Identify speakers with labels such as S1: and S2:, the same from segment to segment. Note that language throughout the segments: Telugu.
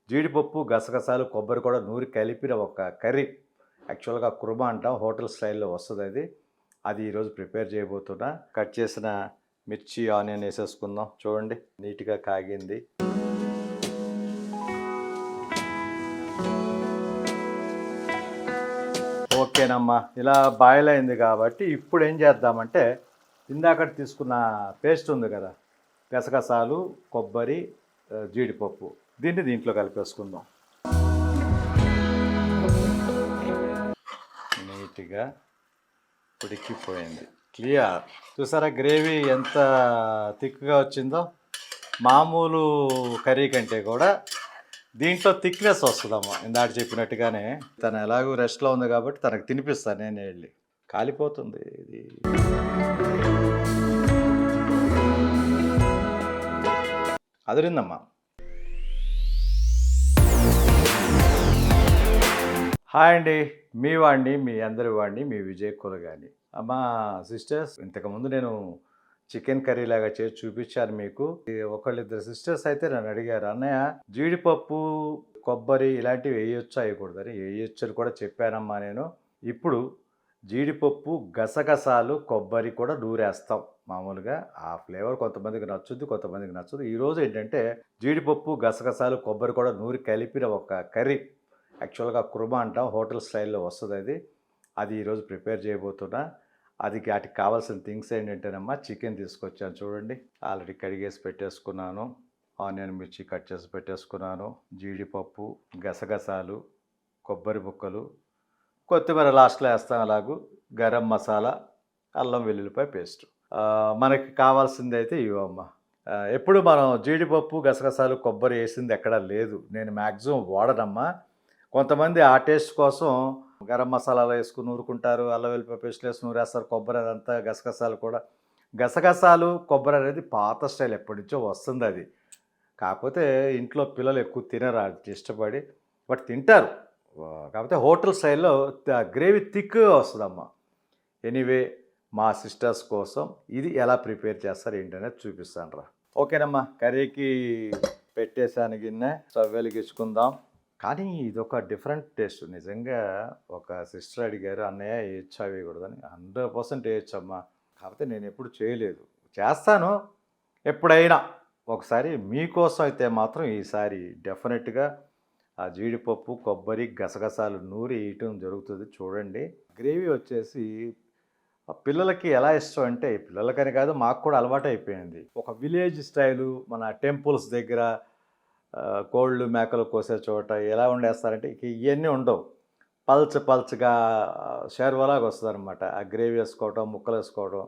S1: జీడిపప్పు, గసగసాలు, కొబ్బరి కూడా నూరి కలిపిన ఒక కర్రీ. యాక్చువల్‌గా కుర్మా అంటాం. హోటల్ స్టైల్‌లో వస్తదది. అది ఈరోజు ప్రిపేర్ చేయబోతున్నా. కట్ చేసిన మిర్చి, ఆనియన్ ఏసేసుకుందాం. చూడండి నీట్‌గా కాగింది. ఓకేనమ్మా. ఇలా బాయిల్ అయింది కాబట్టి ఇప్పుడు ఏం చేద్దామంటే ఇందాకడ తీసుకున్న పేస్ట్ ఉంది కదా, గసగసాలు, కొబ్బరి, జీడిపప్పు, దీంట్లో కలిపేసుకుందాం. నీట్గా ఉడికిపోయింది. క్లియర్. చూసారా గ్రేవీ ఎంత థిక్గా వచ్చిందో. మామూలు కర్రీ కంటే కూడా దీంట్లో థిక్నెస్ వస్తుందమ్మా. ఇందాక చెప్పినట్టుగానే తను ఎలాగో రెస్ట్లో ఉంది కాబట్టి తనకు తినిపిస్తాను నేనే వెళ్ళి. కాలిపోతుంది ఇది. అదిరిందమ్మా. హాయ్ అండి. మీ వాడిని, మీ అందరి వాడిని, మీ విజయ్ కులగాని. అమ్మా సిస్టర్స్, ఇంతకుముందు నేను చికెన్ కర్రీ లాగా చేసి చూపించాను మీకు. ఒకళ్ళిద్దరు సిస్టర్స్ అయితే నన్ను అడిగారు, అన్నయ్య జీడిపప్పు, కొబ్బరి ఇలాంటివి వేయొచ్చా వేయకూడదని. వేయొచ్చని కూడా చెప్పానమ్మా నేను. ఇప్పుడు జీడిపప్పు, గసగసాలు, కొబ్బరి కూడా నూరేస్తాం మామూలుగా. ఆ ఫ్లేవర్ కొంతమందికి నచ్చుద్ది, కొంతమందికి నచ్చదు. ఈరోజు ఏంటంటే జీడిపప్పు, గసగసాలు, కొబ్బరి కూడా నూరి కలిపిన ఒక కర్రీ. యాక్చువల్గా కుర్మా అంటాం. హోటల్ స్టైల్లో వస్తుంది అది ఈరోజు ప్రిపేర్ చేయబోతున్నా. వాటికి కావాల్సిన థింగ్స్ ఏంటంటేనమ్మా, చికెన్ తీసుకొచ్చాను చూడండి. ఆల్రెడీ కడిగేసి పెట్టేసుకున్నాను. ఆనియన్, మిర్చి కట్ చేసి పెట్టేసుకున్నాను. జీడిపప్పు, గసగసాలు, కొబ్బరి ముక్కలు, కొత్తిమీర లాస్ట్లో వేస్తాం అలాగూ, గరం మసాలా, అల్లం వెల్లుల్లిపాయ పేస్ట్. మనకి కావాల్సింది అయితే ఇవమ్మా. ఎప్పుడు మనం జీడిపప్పు, గసగసాలు, కొబ్బరి వేసింది ఎక్కడా లేదు. నేను మ్యాక్సిమం వాడనమ్మా. కొంతమంది ఆ టేస్ట్ కోసం గరం మసాలాలు వేసుకుని నూరుకుంటారు, అల్లం వెల్లుల్లిపాయ పేస్ట్ వేసి నూరేస్తారు. కొబ్బరి అదంతా, గసగసాలు కూడా. గసగసాలు, కొబ్బరి అనేది పాత స్టైల్, ఎప్పటి నుంచో వస్తుంది అది. కాకపోతే ఇంట్లో పిల్లలు ఎక్కువ తినరు అది ఇష్టపడి, బట్ తింటారు. కాకపోతే హోటల్ స్టైల్లో గ్రేవీ థిక్గా వస్తుందమ్మా. ఎనీవే, మా సిస్టర్స్ కోసం ఇది ఎలా ప్రిపేర్ చేస్తారు ఏంటనేది చూపిస్తాను రా. ఓకేనమ్మా. కర్రీకి పెట్టేసాను గిన్నె. స్టవ్ వెలిగించుకుందాం. కానీ ఇదొక డిఫరెంట్ టేస్ట్. నిజంగా ఒక సిస్టర్ అడిగారు, అన్నయ్య వేయచ్చా వేయకూడదని. 100% వేయచ్చమ్మా. కాకపోతే నేను ఎప్పుడు చేయలేదు, చేస్తాను ఎప్పుడైనా ఒకసారి. మీకోసం అయితే మాత్రం ఈసారి డెఫినెట్గా ఆ జీడిపప్పు, కొబ్బరి, గసగసాలు నూరి వేయటం జరుగుతుంది. చూడండి గ్రేవీ వచ్చేసి పిల్లలకి ఎలా ఇష్టం అంటే, పిల్లలకని కాదు మాకు కూడా అలవాటు అయిపోయింది. ఒక విలేజ్ స్టైలు, మన టెంపుల్స్ దగ్గర కోళ్ళు, మేకలు కోసే చోట ఎలా వండేస్తారంటే ఇవన్నీ ఉండవు. పల్చగా షేర్వాలాగా వస్తుంది అనమాట. ఆ గ్రేవీ వేసుకోవటం, ముక్కలు వేసుకోవడం,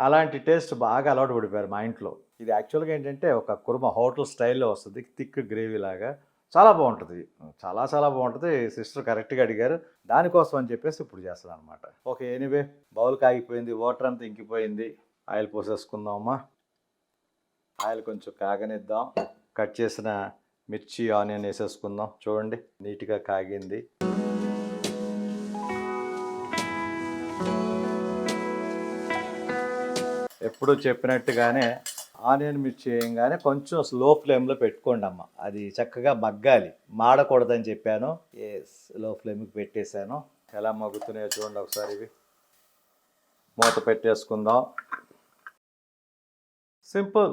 S1: అలాంటి టేస్ట్ బాగా అలవాటు పడిపోయారు మా ఇంట్లో. ఇది యాక్చువల్గా ఏంటంటే ఒక కుర్మా హోటల్ స్టైల్లో వస్తుంది, థిక్ గ్రేవీ లాగా. చాలా బాగుంటుంది, చాలా బాగుంటుంది. సిస్టర్ కరెక్ట్గా అడిగారు, దానికోసం అని చెప్పేసి ఇప్పుడు చేస్తాను అనమాట. ఓకే, ఎనీవే బౌల్ కాగిపోయింది, వాటర్ అంతా ఇంకిపోయింది. ఆయిల్ పోసేసుకుందామమ్మా. ఆయిల్ కొంచెం కాగనిద్దాం. కట్ చేసిన మిర్చి, ఆనియన్ వేసేసుకుందాం. చూడండి నీట్గా కాగింది. ఎప్పుడు చెప్పినట్టుగానే ఆనియన్, మిర్చి వేయంగానే కొంచెం స్లో ఫ్లేమ్లో పెట్టుకోండి అమ్మ. అది చక్కగా మగ్గాలి, మాడకూడదని చెప్పాను. లో ఫ్లేమ్కి పెట్టేశాను. ఎలా మగ్గుతున్నాయో చూడండి ఒకసారి. ఇవి మూత పెట్టేసుకుందాం. సింపుల్,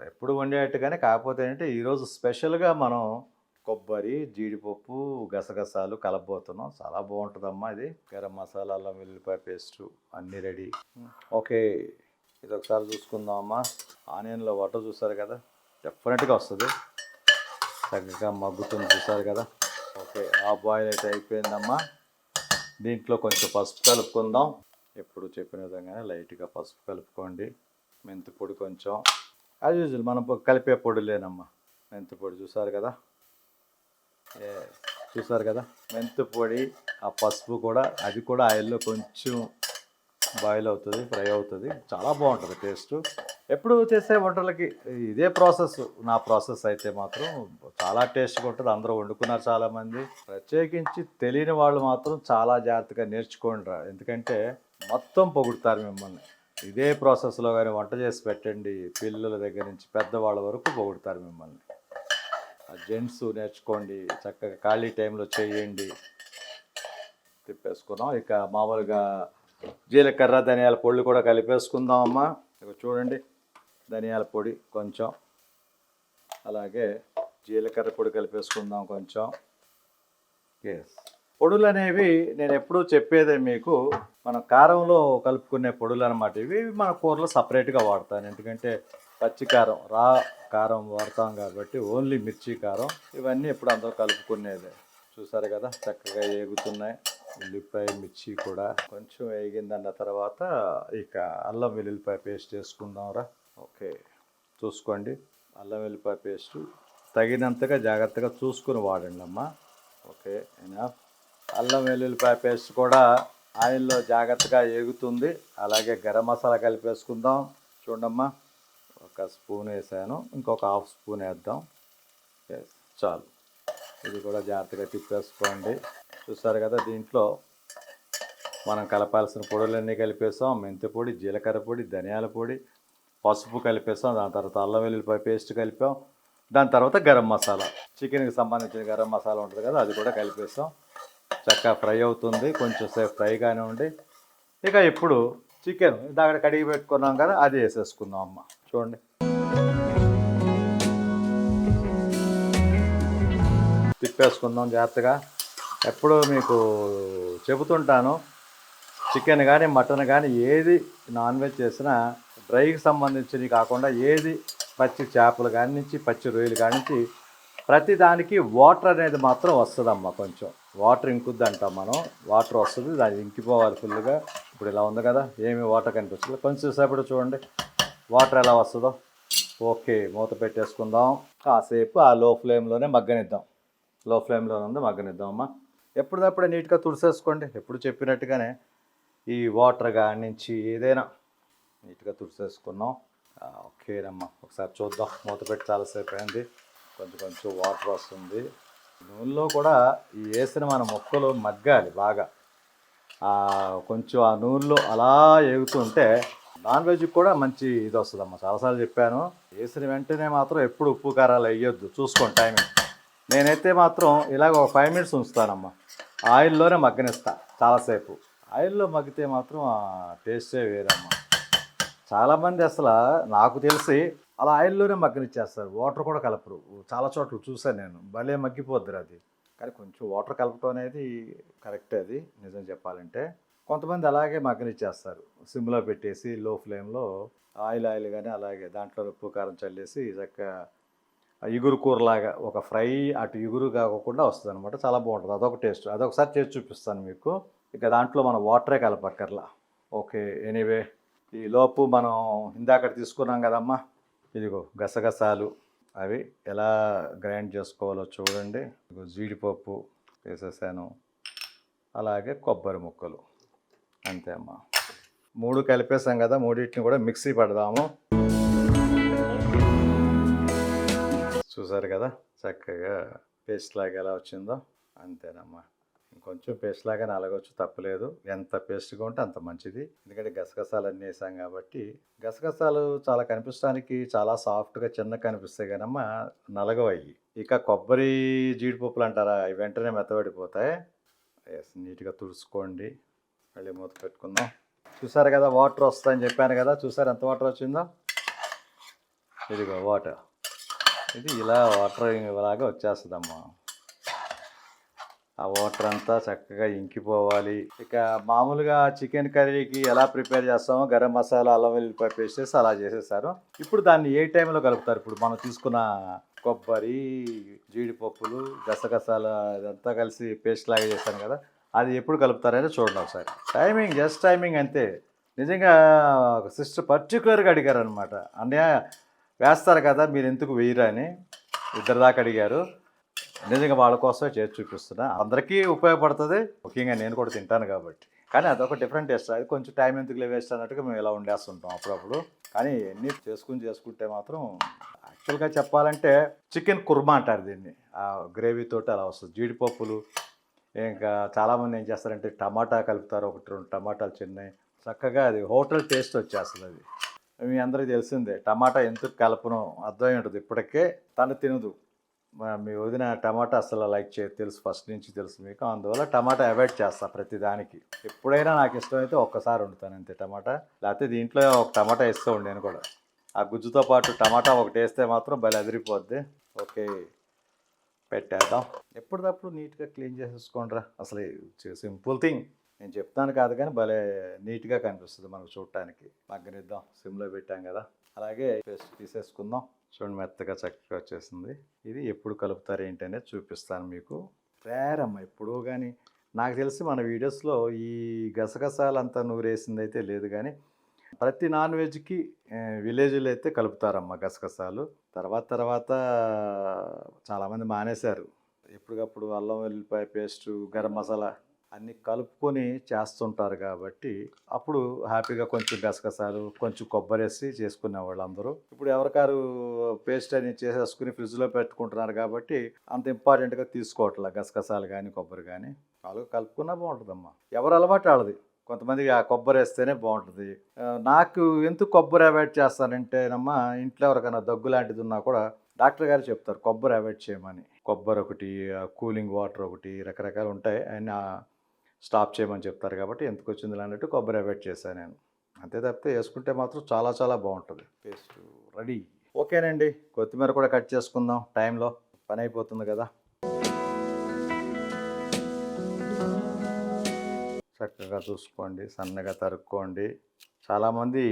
S1: ఎప్పుడు వండేట్టుగానే. కాకపోతే ఏంటంటే ఈరోజు స్పెషల్గా మనం కొబ్బరి, జీడిపప్పు, గసగసాలు కలపబోతున్నాం. చాలా బాగుంటుందమ్మా ఇది. గరం మసాలా, అల్లం వెల్లుల్లిపాయ పేస్టు అన్నీ రెడీ. ఓకే, ఇది ఒకసారి చూసుకుందామమ్మా. ఆనియన్లో వాటర్ చూసారు కదా, డెఫినెట్గా వస్తుంది. చక్కగా మగ్గుతుంది చూసారు కదా. ఓకే, ఆ బాయిల్ అయితే అయిపోయిందమ్మా. దీంట్లో కొంచెం పసుపు కలుపుకుందాం. ఎప్పుడు చెప్పిన విధంగానే లైట్గా పసుపు కలుపుకోండి. మెంతి పొడి కొంచెం, యాజ్ యూజువల్ మనం కలిపే పొడిలేనమ్మా. మెంతి పొడి చూసారు కదా, మెంతి పొడి, ఆ పసుపు కూడా, అది కూడా ఆయిల్లో కొంచెం బాయిల్ అవుతుంది, ఫ్రై అవుతుంది. చాలా బాగుంటుంది టేస్ట్. ఎప్పుడు చేసే వంటలకి ఇదే ప్రాసెస్. నా ప్రాసెస్ అయితే మాత్రం చాలా టేస్ట్గా ఉంటుంది. అందరూ వండుకున్నారు చాలామంది. ప్రత్యేకించి తెలియని వాళ్ళు మాత్రం చాలా జాగ్రత్తగా నేర్చుకోండి. ఎందుకంటే మొత్తం పొగుడుతారు మిమ్మల్ని. ఇదే ప్రాసెస్లో కానీ వంట చేసి పెట్టండి, పిల్లల దగ్గర నుంచి పెద్దవాళ్ళ వరకు పొగుడుతారు మిమ్మల్ని. జెంట్స్ నేర్చుకోండి, చక్కగా ఖాళీ టైంలో చేయండి. తిప్పేసుకున్నాం. ఇక మామూలుగా జీలకర్ర ధనియాల పొడి కూడా కలిపేసుకుందాం అమ్మా. ఇక చూడండి, ధనియాల పొడి కొంచెం, అలాగే జీలకర్ర పొడి కలిపేసుకుందాం కొంచెం. ఎస్, పొడులు అనేవి నేను ఎప్పుడూ చెప్పేదే మీకు, మన కారంలో కలుపుకునే పొడులు అనమాట. ఇవి మన కూరలో సపరేట్గా వాడతాను, ఎందుకంటే పచ్చి కారం రా కారం వాడతాం కాబట్టి, ఓన్లీ మిర్చి కారం. ఇవన్నీ ఎప్పుడు అందరూ కలుపుకునేదే. చూసారు కదా, చక్కగా వేగుతున్నాయి. ఉల్లిపాయ మిర్చి కూడా కొంచెం వేగిందన్న తర్వాత ఇక అల్లం వెల్లుల్లిపాయ పేస్ట్ వేసుకుందాంరా. ఓకే, చూసుకోండి, అల్లం వెల్లుల్లిపాయ పేస్టు తగినంతగా జాగ్రత్తగా చూసుకుని వాడండి అమ్మా. ఓకే, అయినా అల్లం వెల్లుల్లిపాయ పేస్ట్ కూడా ఆయిల్లో జాగ్రత్తగా వేగుతుంది. అలాగే గరం మసాలా కలిపేసుకుందాం. చూడమ్మా, ఒక స్పూన్ వేసాను, ఇంకొక హాఫ్ స్పూన్ వేద్దాం. చాలు, ఇది కూడా జాగ్రత్తగా తిప్పేసుకోండి. చూసారు కదా, దీంట్లో మనం కలపాల్సిన పొడులన్నీ కలిపేసాం. మెంతి పొడి, జీలకర్ర పొడి, ధనియాల పొడి, పసుపు కలిపేసాం. దాని తర్వాత అల్లం వెల్లుల్లిపాయ పేస్ట్ కలిపాం. దాని తర్వాత గరం మసాలా, చికెన్కి సంబంధించిన గరం మసాలా ఉంటుంది కదా, అది కూడా కలిపేసాం. చక్కగా ఫ్రై అవుతుంది, కొంచెం సేపు ఫ్రై కానివ్వండి. ఇక ఇప్పుడు చికెన్ దాకా కడిగి పెట్టుకున్నాం కదా, అది వేసేసుకుందాం అమ్మ. చూడండి, తిప్పేసుకుందాం జాగ్రత్తగా. ఎప్పుడూ మీకు చెబుతుంటాను, చికెన్ కానీ మటన్ కానీ ఏది నాన్ వెజ్ చేసినా డ్రైకి సంబంధించినవి కాకుండా, ఏది పచ్చి చేపలు కాడి నుంచి పచ్చి రొయ్యలు కాడి నుంచి ప్రతి దానికి వాటర్ అనేది మాత్రం వస్తుందమ్మా. కొంచెం వాటర్ ఇంకుద్ది అంటాం మనం, వాటర్ వస్తుంది, దాన్ని ఇంకిపోవాలి ఫుల్గా. ఇప్పుడు ఇలా ఉంది కదా, ఏమి వాటర్ కనిపిస్తుంది. కొంచెం సేపటి చూడండి వాటర్ ఎలా వస్తుందో. ఓకే, మూత పెట్టేసుకుందాం. కాసేపు ఆ లో ఫ్లేమ్లోనే మగ్గనిద్దాం. లో ఫ్లేమ్లోనే ఉంది, మగ్గనిద్దాం అమ్మా. ఎప్పటిదప్పుడే నీట్గా తుడిసేసుకోండి, ఎప్పుడు చెప్పినట్టుగానే. ఈ వాటర్ కాడి నుంచి ఏదైనా నీట్గా తుడిసేసుకున్నాం. ఓకేనమ్మా, ఒకసారి చూద్దాం. మూత పెట్టి చాలాసేపు అయింది, కొంచెం కొంచెం వాటర్ వస్తుంది. నూనెలో కూడా ఈ వేసిన మన ముక్కలు మగ్గాలి బాగా. కొంచెం ఆ నూనెలో అలా వేగుతుంటే నాన్ వెజ్కి కూడా మంచి ఇది వస్తుందమ్మా. చాలాసార్లు చెప్పాను, వేసిన వెంటనే మాత్రం ఎప్పుడు ఉప్పు కారాలు వేయొద్దు, చూసుకోండి టైమింగ్. నేనైతే మాత్రం ఇలాగ ఒక 5 minutes ఉంచుతానమ్మా, ఆయిల్లోనే మగ్గనిస్తా చాలాసేపు. ఆయిల్లో మగ్గితే మాత్రం ఆ టేస్టే వేరమ్మా. చాలామంది అసలు నాకు తెలిసి అలా ఆయిల్లోనే మగ్గనిచ్చేస్తారు, వాటర్ కూడా కలపరు. చాలా చోట్ల చూసాను నేను, భలే మగ్గిపోద్ది అది. కానీ కొంచెం వాటర్ కలపడం అనేది కరెక్టే, అది నిజం చెప్పాలంటే. కొంతమంది అలాగే మగ్గనిచ్చేస్తారు, సిమ్లో పెట్టేసి లో ఫ్లేమ్లో ఆయిల్ కానీ అలాగే దాంట్లో ఉప్పు కారం చల్లేసి చక్కగా ఇగురు కూరలాగా ఒక ఫ్రై, అటు ఇగురు కాకుండా వస్తుంది అనమాట. చాలా బాగుంటుంది, అదొక టేస్ట్. అదొకసారి చేసి చూపిస్తాను మీకు. ఇక దాంట్లో మనం వాటరే కలపక్కర్లా. ఓకే, ఎనీవే, ఈ లోపు మనం ఇందాక తీసుకున్నాం కదమ్మా, ఇదిగో గసగసాలు, అవి ఎలా గ్రైండ్ చేసుకోవాలో చూడండి. ఇదిగో జీడిపప్పు వేసేసాను, అలాగే కొబ్బరి ముక్కలు, అంతే అమ్మా. 3 కలిపేసాం కదా, మూడింటిని కూడా మిక్సీ పడదాము. చూసారు కదా చక్కగా పేస్ట్ లాగా ఎలా వచ్చిందో, అంతేనమ్మా. ఇంకొంచెం పేస్ట్ లాగా నలగొచ్చు, తప్పలేదు. ఎంత పేస్ట్గా ఉంటే అంత మంచిది, ఎందుకంటే గసగసాలు అన్నీ వేసాం కాబట్టి. గసగసాలు చాలా కనిపించడానికి చాలా సాఫ్ట్గా చిన్న కనిపిస్తాయి కానమ్మా, నలగవయ్యి. ఇక కొబ్బరి జీడిపప్పులు అంటారా, అవి వెంటనే మెత్తబడిపోతాయి. ఎస్, నీట్గా తుడుచుకోండి. మళ్ళీ మూత పెట్టుకుందాం. చూసారు కదా వాటర్ వస్తుందని చెప్పాను కదా, చూసారు ఎంత వాటర్ వచ్చిందో. ఇదిగో వాటర్, ఇది ఇలా వాటర్ ఇలాగా వచ్చేస్తుందమ్మా. ఆ వాటర్ అంతా చక్కగా ఇంకిపోవాలి. ఇక మామూలుగా చికెన్ కర్రీకి ఎలా ప్రిపేర్ చేస్తామో గరం మసాలా, అల్లం వెల్లుల్లిపాయ పేస్ట్ చేసి అలా చేసేసారు. ఇప్పుడు దాన్ని ఏ టైంలో కలుపుతారు? ఇప్పుడు మనం తీసుకున్న కొబ్బరి, జీడిపప్పులు, గసగసాలు ఇదంతా కలిసి పేస్ట్ లాగా చేస్తాను కదా, అది ఎప్పుడు కలుపుతారని చూడండి ఒకసారి. టైమింగ్, జస్ట్ టైమింగ్ అంతే. నిజంగా ఒక సిస్టర్ పర్టికులర్గా అడిగారు అనమాట, అన్నయ్య వేస్తారు కదా మీరు ఎందుకు వేయరా అని. ఇద్దరు దాకా అడిగారు. నిజంగా వాళ్ళ కోసమే చేసి చూపిస్తున్నా, అందరికీ ఉపయోగపడుతుంది, ముఖ్యంగా నేను కూడా తింటాను కాబట్టి. కానీ అదొక డిఫరెంట్ టేస్ట్, అది కొంచెం టైం ఎందుకు వేస్ట్ అన్నట్టుగా మేము ఇలా వండేస్తుంటాం అప్పుడప్పుడు. కానీ ఎన్ని చేసుకుంటే మాత్రం యాక్చువల్గా చెప్పాలంటే చికెన్ కుర్మా అంటారు దీన్ని. ఆ గ్రేవీతోటి అలా వస్తుంది. జీడిపప్పులు, ఇంకా చాలామంది ఏం చేస్తారంటే టమాటా కలుపుతారు, 1-2 టమాటాలు చిన్నవి, చక్కగా అది హోటల్ టేస్ట్ వచ్చేస్తుంది. అది మీ అందరికీ తెలిసిందే. టమాటా ఎందుకు కలపను అర్థమై ఉంటుంది ఇప్పటికే, తను తినదు. మీ వదిన టమాటా అసలు లైక్ చేయదు తెలుసు, ఫస్ట్ నుంచి తెలుసు మీకు. అందువల్ల టమాటా అవాయిడ్ చేస్తా ప్రతి దానికి. ఎప్పుడైనా నాకు ఇష్టమైతే ఒక్కసారి వండుతాను అంతే టమాటా. లేకపోతే దీంట్లో ఒక టమాటా వేస్తూ ఉండేను కూడా. ఆ గుజ్జుతో పాటు టమాటా ఒకటి వేస్తే మాత్రం భలే అదిరిపోద్ది. ఓకే, పెట్టేద్దాం. ఎప్పటికప్పుడు నీట్గా క్లీన్ చేసేసుకోండిరా. అసలు సింపుల్ థింగ్, నేను చెప్తాను కాదు కానీ భలే నీట్గా కనిపిస్తుంది మనకు చూడటానికి. మగ్గనిద్దాం, సిమ్లో పెట్టాం కదా. అలాగే పేస్ట్ తీసేసుకుందాం. చూడండి మెత్తగా చక్కగా వచ్చేసింది. ఇది ఎప్పుడు కలుపుతారు ఏంటి అనేది చూపిస్తాను మీకు. రేరమ్మ ఎప్పుడూ కానీ నాకు తెలిసి మన వీడియోస్లో ఈ గసగసాలు అంతా నూరేసింది అయితే లేదు, కానీ ప్రతి నాన్ వెజ్కి విలేజ్లో అయితే కలుపుతారమ్మ గసగసాలు. తర్వాత చాలామంది మానేశారు. ఎప్పటికప్పుడు అల్లం వెల్లిపాయ పేస్టు, గరం మసాలా అన్నీ కలుపుకొని చేస్తుంటారు కాబట్టి అప్పుడు హ్యాపీగా కొంచెం గసగసాలు, కొంచెం కొబ్బరి వేసి చేసుకునేవాళ్ళు అందరూ. ఇప్పుడు ఎవరికారు పేస్ట్ అని చేసేసుకుని ఫ్రిడ్జ్లో పెట్టుకుంటున్నారు కాబట్టి అంత ఇంపార్టెంట్గా తీసుకోవట్లే గసగసాలు కానీ కొబ్బరి కానీ. వాళ్ళు కలుపుకున్నా బాగుంటుందమ్మా, ఎవరు అలవాటు వాళ్ళది. కొంతమంది ఆ కొబ్బరి వేస్తేనే బాగుంటుంది. నాకు ఎందుకు కొబ్బరి అవాయిడ్ చేస్తానంటేనమ్మా, ఇంట్లో ఎవరికైనా దగ్గు లాంటిది ఉన్నా కూడా డాక్టర్ గారు చెప్తారు కొబ్బరి అవాయిడ్ చేయమని. కొబ్బరి ఒకటి, కూలింగ్ వాటర్ ఒకటి, రకరకాలు ఉంటాయి, ఆయన స్టాప్ చేయమని చెప్తారు కాబట్టి ఎందుకు వచ్చింది అన్నట్టు కొబ్బరి అవాయిడ్ చేశాను నేను. అంతే తప్పితే వేసుకుంటే మాత్రం చాలా చాలా బాగుంటుంది. Paste ready. ఓకేనండి, కొత్తిమీర కూడా కట్ చేసుకుందాం, టైంలో పని అయిపోతుంది కదా. చక్కగా చూసుకోండి, సన్నగా తరుక్కోండి. చాలామంది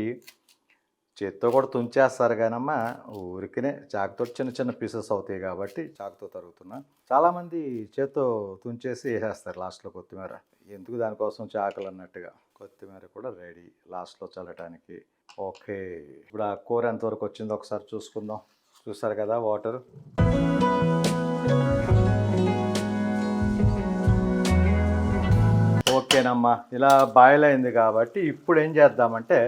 S1: చేత్తో కూడా తుంచేస్తారు కానమ్మా, ఊరికనే చాకుతో చిన్న చిన్న పీసెస్ అవుతాయి కాబట్టి చాకుతో తరుగుతున్నా. చాలామంది చేత్తో తుంచేసి వేసేస్తారు లాస్ట్లో కొత్తిమీర. ఎందుకు దానికోసం చాకులు అన్నట్టుగా. కొత్తిమీర కూడా రెడీ లాస్ట్లో చల్లటానికి. ఓకే, ఇప్పుడు ఆ కూర ఎంతవరకు వచ్చిందో ఒకసారి చూసుకుందాం. చూసారు కదా వాటర్. ఓకేనమ్మా, ఇలా బాయిల్ అయింది కాబట్టి ఇప్పుడు ఏం చేద్దామంటే,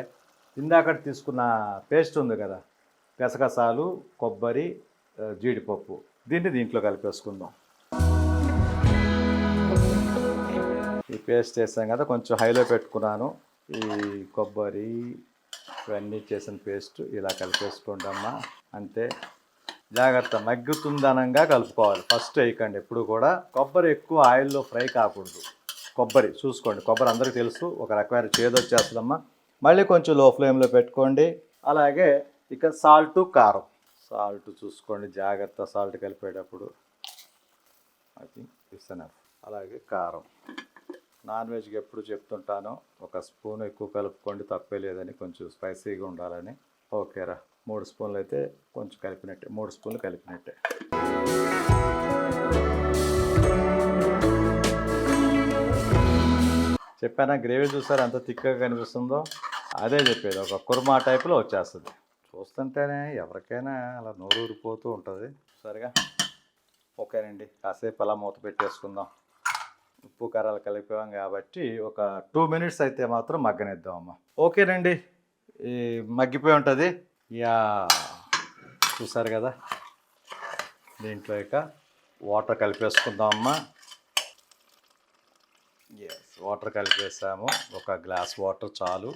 S1: ఇందాక తీసుకున్న పేస్ట్ ఉంది కదా, గసగసాలు, కొబ్బరి, జీడిపప్పు, దీంట్లో కలిపేసుకుందాం. ఈ పేస్ట్ వేసాం కదా, కొంచెం హైలో పెట్టుకున్నాను. ఈ కొబ్బరి ఇవన్నీ చేసిన పేస్ట్ ఇలా కలిపేసుకోండమ్మా. అంతే, జాగ్రత్త, మగ్గుతుందనంగా కలుపుకోవాలి. ఫస్ట్ వేయకండి ఎప్పుడు కూడా. కొబ్బరి ఎక్కువ ఆయిల్లో ఫ్రై కాకూడదు. కొబ్బరి చూసుకోండి, కొబ్బరి అందరికీ తెలుసు ఒక రకమైన చేదు వచ్చేస్తుందమ్మా. మళ్ళీ కొంచెం లో ఫ్లేమ్లో పెట్టుకోండి. అలాగే ఇక సాల్ట్, కారం. సాల్ట్ చూసుకోండి జాగ్రత్త, సాల్ట్ కలిపేటప్పుడు. I think it's enough. అలాగే కారం. నాన్ వెజ్కి ఎప్పుడు చెప్తుంటాను, ఒక స్పూన్ ఎక్కువ కలుపుకోండి, తప్పే లేదని, కొంచెం స్పైసీగా ఉండాలని. ఓకేరా, 3 స్పూన్లు అయితే కొంచెం కలిపినట్టే, 3 స్పూన్లు కలిపినట్టే. చెప్పానా, గ్రేవీ చూసారు ఎంత థిక్గా కనిపిస్తుందో. అదే చెప్పేది, ఒక కుర్మా టైప్లో వచ్చేస్తుంది. చూస్తుంటేనే ఎవరికైనా అలా నోరు ఊరిపోతూ ఉంటుంది. సరిగా ఓకేనండి, కాసేపు అలా మూత పెట్టేసుకుందాం. ఉప్పు కారాలు కలిపాం కాబట్టి ఒక 2 మినిట్స్ అయితే మాత్రం మగ్గనిద్దాం అమ్మ. ఓకేనండి, ఈ మగ్గిపోయి ఉంటుంది. యా, చూసారు కదా. దీంట్లో ఇక వాటర్ కలిపేసుకుందాం అమ్మ. వాటర్ కలిపేసాము, ఒక గ్లాస్ వాటర్ చాలు.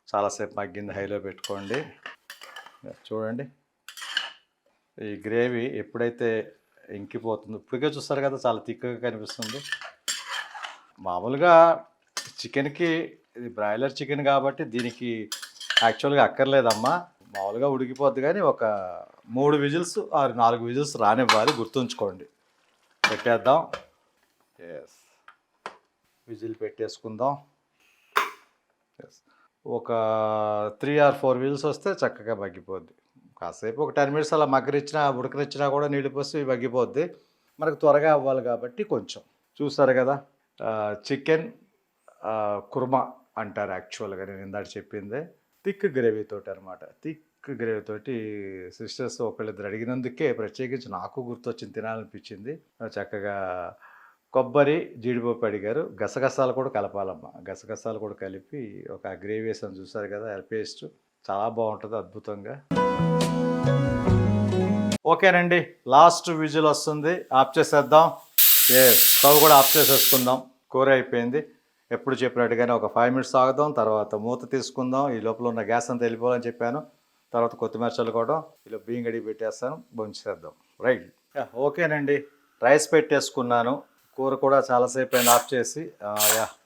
S1: చాలాసేపు మగ్గింది, హైలో పెట్టుకోండి. చూడండి, ఈ గ్రేవీ ఎప్పుడైతే ఇంకిపోతుందో, ఇప్పటికే చూస్తారు కదా చాలా థిక్గా కనిపిస్తుంది. మామూలుగా చికెన్కి, ఇది బ్రాయిలర్ చికెన్ కాబట్టి దీనికి యాక్చువల్గా అక్కర్లేదమ్మా, మామూలుగా ఉడికిపోద్ది. కానీ ఒక 3 విజిల్స్ ఆర్ 4 విజిల్స్ రానివ్వాలి, గుర్తుంచుకోండి. పెట్టేద్దాం. ఎస్, విజిల్ పెట్టేసుకుందాం. ఒక 3 or 4 విజిల్స్ వస్తే చక్కగా మగ్గిపోద్ది. కాసేపు ఒక 10 మినిట్స్ అలా మగ్గరిచ్చినా ఉడకనిచ్చినా కూడా నీళ్ళు పోసి మగ్గిపోద్ది. మనకు త్వరగా అవ్వాలి కాబట్టి కొంచెం. చూసారు కదా, చికెన్ కుర్మా అంటారు యాక్చువల్గా, నేను ఇందాక చెప్పిందే. థిక్ గ్రేవీతోటి అనమాట. థిక్ గ్రేవీతోటి సిస్టర్స్ ఒకళ్ళిద్దరు అడిగినందుకే ప్రత్యేకించి నాకు గుర్తొచ్చింది, తినాలనిపించింది. చక్కగా కొబ్బరి, జీడిపప్పు అడిగారు, గసగసాలు కూడా కలపాలమ్మా. గసగసాలు కూడా కలిపి ఒక గ్రేవీ వేసాను, చూసారు కదా పేస్ట్. చాలా బాగుంటుంది, అద్భుతంగా. ఓకేనండి, లాస్ట్ విజిల్ వస్తుంది, ఆఫ్ చేసేద్దాం. స్టవ్ కూడా ఆఫ్ చేసేసుకుందాం. కూర అయిపోయింది. ఎప్పుడు చెప్పినట్టుగానే ఒక 5 మినిట్స్ ఆగుదాం, తర్వాత మూత తీసుకుందాం. ఈ లోపల ఉన్న గ్యాస్ అంతా వెళ్ళిపోవాలని చెప్పాను. తర్వాత కొత్తిమీర చల్లుకోవడం, ఇలా బియ్యం గడిగి పెట్టేస్తాను, భోంచేద్దాం. రైట్, ఓకేనండి. రైస్ పెట్టేసుకున్నాను. కూర కూడా చాలాసేపు అయింది ఆఫ్ చేసి.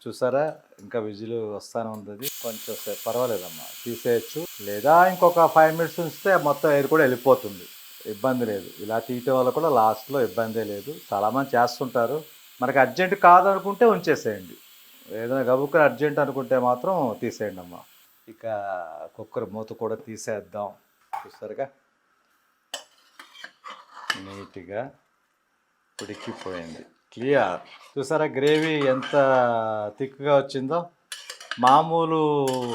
S1: చూసారా ఇంకా విజిల్ వస్తానే ఉంది. కొంచెం సేపు పర్వాలేదమ్మా తీసేయచ్చు. లేదా ఇంకొక 5 మినిట్స్ ఉంచితే మొత్తం ఎయిర్ కూడా వెళ్ళిపోతుంది. ఇబ్బంది లేదు. ఇలా తీయటం వల్ల కూడా లాస్ట్‌లో ఇబ్బందే లేదు. చాలామంది చేస్తుంటారు. మనకి అర్జెంట్ కాదనుకుంటే ఉంచేసేయండి. ఏదైనా గబుక్కున అర్జెంట్ అనుకుంటే మాత్రం తీసేయండమ్మా. ఇక కుక్కర్ మూత కూడా తీసేద్దాం. చూసారుగా నీట్‌గా ఉడికిపోయింది. క్లియర్. చూసారా గ్రేవీ ఎంత థిక్‌గా వచ్చిందో. మామూలు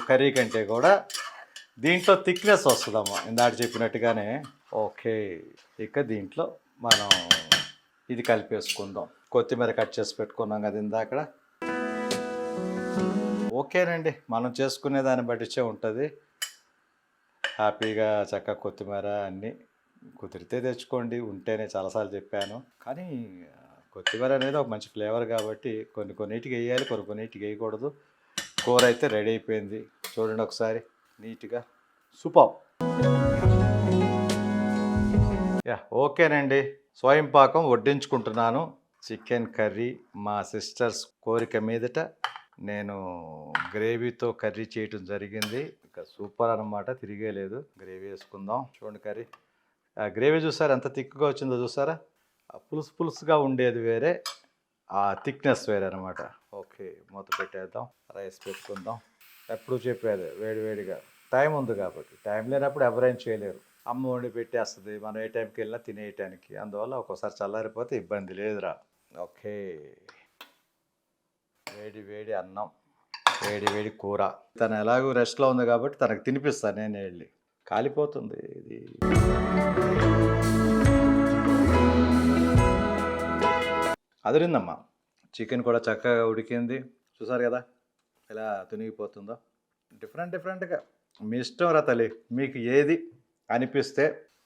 S1: కర్రీ కంటే కూడా దీంట్లో థిక్నెస్ వస్తుందమ్మా ఇందాక చెప్పినట్టుగానే. ఓకే, ఇక దీంట్లో మనం ఇది కలిపేసుకుందాం. కొత్తిమీర కట్ చేసి పెట్టుకున్నాం కదా ఇందాక. ఓకేనండి, మనం చేసుకునే దాన్ని బట్టించే ఉంటుంది. హ్యాపీగా చక్కగా కొత్తిమీర అన్నీ కుదిరితే తెచ్చుకోండి, ఉంటేనే చాలాసార్లు చెప్పాను. కానీ కొత్తిమీర అనేది ఒక మంచి ఫ్లేవర్ కాబట్టి కొన్నిటికి వేయాలి, కొన్నిటికి వేయకూడదు. కూర అయితే రెడీ అయిపోయింది. చూడండి ఒకసారి నీట్గా. సూపర్. ఓకేనండి, స్వయం పాకం వడ్డించుకుంటున్నాను. చికెన్ కర్రీ మా సిస్టర్స్ కోరిక మీదట నేను గ్రేవీతో కర్రీ చేయటం జరిగింది. ఇక సూపర్ అన్నమాట, తిరిగే లేదు. గ్రేవీ వేసుకుందాం. చూడండి కర్రీ, గ్రేవీ చూసారా ఎంత థిక్గా వచ్చిందో చూసారా. పులుసు పులుసుగా ఉండేది వేరే, ఆ థిక్నెస్ వేరే అనమాట. ఓకే, మూత పెట్టేద్దాం. రైస్ పెట్టుకుందాం. ఎప్పుడు చెప్పేది వేడివేడిగా. టైం ఉంది కాబట్టి. టైం లేనప్పుడు ఎవరేం చేయలేరు. అమ్మ వండి పెట్టేస్తుంది, మనం ఏ టైంకి వెళ్ళినా తినేయటానికి. అందువల్ల ఒక్కోసారి చల్లారిపోతే ఇబ్బంది లేదురా. ఓకే, వేడి వేడి అన్నం, వేడి వేడి కూర. తను ఎలాగో రెస్ట్లో ఉంది కాబట్టి తనకు తినిపిస్తాను నేనే వెళ్ళి. కాలిపోతుంది ఇది. అదిరిందమ్మా. చికెన్ కూడా చక్కగా ఉడికింది. చూసారు కదా ఎలా తునిగిపోతుందో. డిఫరెంట్గా మీ ఇష్టం రా తల్లి. మీకు ఏది అనిపిస్తే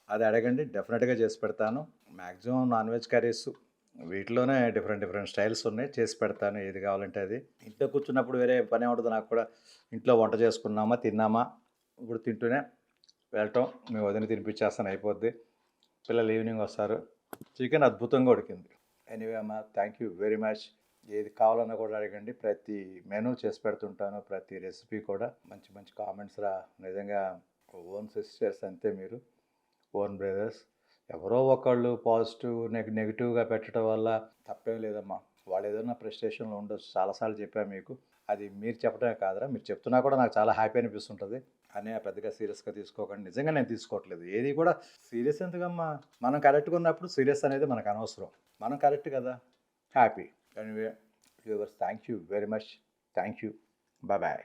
S1: అది అడగండి, డెఫినెట్గా చేసి పెడతాను. మ్యాక్సిమం నాన్ వెజ్ కర్రీస్ వీటిలోనే డిఫరెంట్ స్టైల్స్ ఉన్నాయి, చేసి పెడతాను. ఏది కావాలంటే అది. ఇంట్లో కూర్చున్నప్పుడు వేరే పని ఉండదు నాకు కూడా. ఇంట్లో వంట చేసుకున్నామా, తిన్నామా, ఇప్పుడు తింటూనే వెళ్ళటం. మీ వదిన తినిపించేస్తాను, అయిపోద్ది. పిల్లలు ఈవినింగ్ వస్తారు. చికెన్ అద్భుతంగా ఉడికింది. ఎనీవే అమ్మా, థ్యాంక్ యూ వెరీ మచ్. ఏది కావాలన్నా కూడా అడగండి, ప్రతి మెనూ చేసి పెడుతుంటాను, ప్రతి రెసిపీ కూడా. మంచి మంచి కామెంట్స్ రా. నిజంగా ఓన్ సిస్టర్స్ అంతే మీరు, ఓన్ బ్రదర్స్. ఎవరో ఒకళ్ళు పాజిటివ్ నెగిటివ్గా పెట్టడం వల్ల తప్పేం లేదమ్మా. వాళ్ళు ఏదైనా ప్రెస్టేషన్లో ఉండొచ్చు. చాలాసార్లు చెప్పాను మీకు. అది మీరు చెప్పడమే కాదురా, మీరు చెప్తున్నా కూడా నాకు చాలా హ్యాపీ అనిపిస్తుంటుంది. అని పెద్దగా సీరియస్గా తీసుకోకండి. నిజంగా నేను తీసుకోవట్లేదు ఏది కూడా. సీరియస్ ఎందుకమ్మా, మనం కరెక్ట్గా ఉన్నప్పుడు సీరియస్ అనేది మనకు అనవసరం. మనం కరెక్ట్ కదా, happy. Anyway viewers, thank you very much. Thank you. Bye.